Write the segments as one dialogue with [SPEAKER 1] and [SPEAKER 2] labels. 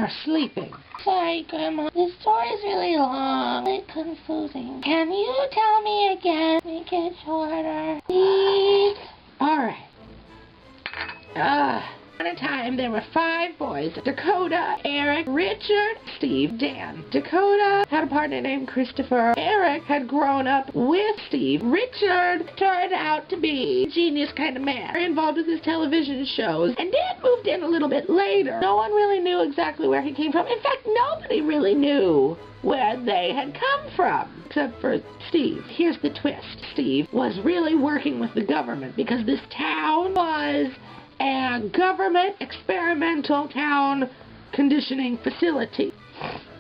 [SPEAKER 1] are sleeping. Sorry, Grandma. This story's really long. It's confusing. Can you tell me again? Make it shorter. Please? Alright. At a time, there were 5 boys. Dakota, Eric, Richard, Steve, Dan. Dakota had a partner named Christopher. Eric had grown up with Steve. Richard turned out to be a genius kind of man, very involved with his television shows. And Dan moved in a little bit later. No one really knew exactly where he came from. In fact, nobody really knew where they had come from, except for Steve. Here's the twist. Steve was really working with the government because this town was a government experimental town conditioning facility.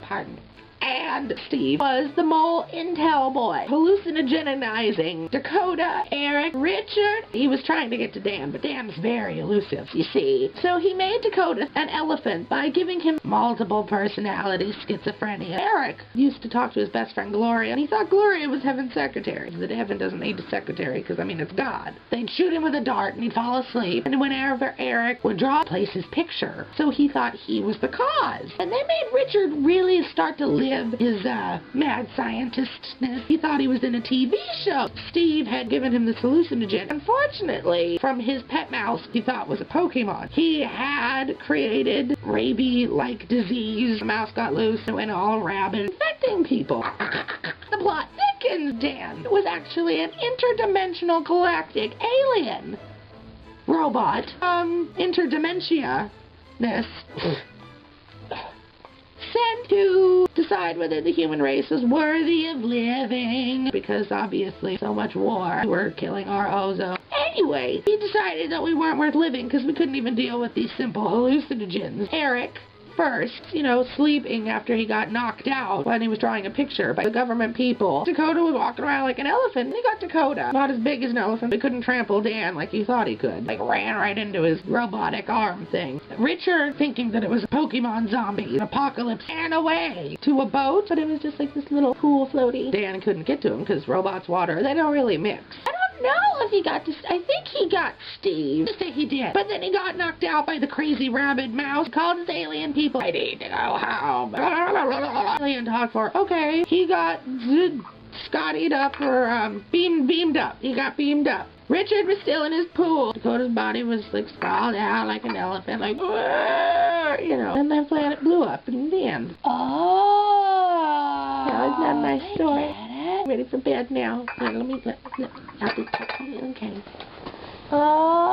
[SPEAKER 1] Pardon. And Steve was the mole intel boy, hallucinogenizing Dakota, Eric, Richard. He was trying to get to Dan, but Dan's very elusive, you see. So he made Dakota an elephant by giving him multiple personality schizophrenia. Eric used to talk to his best friend Gloria, and he thought Gloria was heaven's secretary. That heaven doesn't need a secretary, because, I mean, it's God. They'd shoot him with a dart, and he'd fall asleep, and whenever Eric would draw, place his picture. So he thought he was the cause. And they made Richard really start to live his mad scientistness. He thought he was in a TV show. Steve had given him this hallucinogen. Unfortunately, from his pet mouse he thought was a Pokemon, he had created rabies-like disease. The mouse got loose and went all rabid, infecting people. The plot thickens. Dan was actually an interdimensional galactic alien robot. Interdimensia-ness. Sent to decide whether the human race was worthy of living, because obviously so much war, we're killing our ozone. Anyway, he decided that we weren't worth living because we couldn't even deal with these simple hallucinogens. Eric, first, sleeping after he got knocked out when he was drawing a picture by the government people. Dakota was walking around like an elephant. He got Dakota. Not as big as an elephant, but couldn't trample Dan like he thought he could. Like, ran right into his robotic arm thing. Richard, thinking that it was a Pokemon zombie, an apocalypse, ran away to a boat, but it was just like this little pool floaty. Dan couldn't get to him because robots, water, they don't really mix. No, if he got to, I think he got Steve. I say he did. But then he got knocked out by the crazy rabid mouse. He called his alien people. I need to go home. Alien talk for, okay. He got Scottied up or beamed up. He got beamed up. Richard was still in his pool. Dakota's body was like sprawled out like an elephant, like, and the planet blew up in the end. Oh. Yeah, isn't that a nice story? Ready for bed now. Let me, okay. Oh.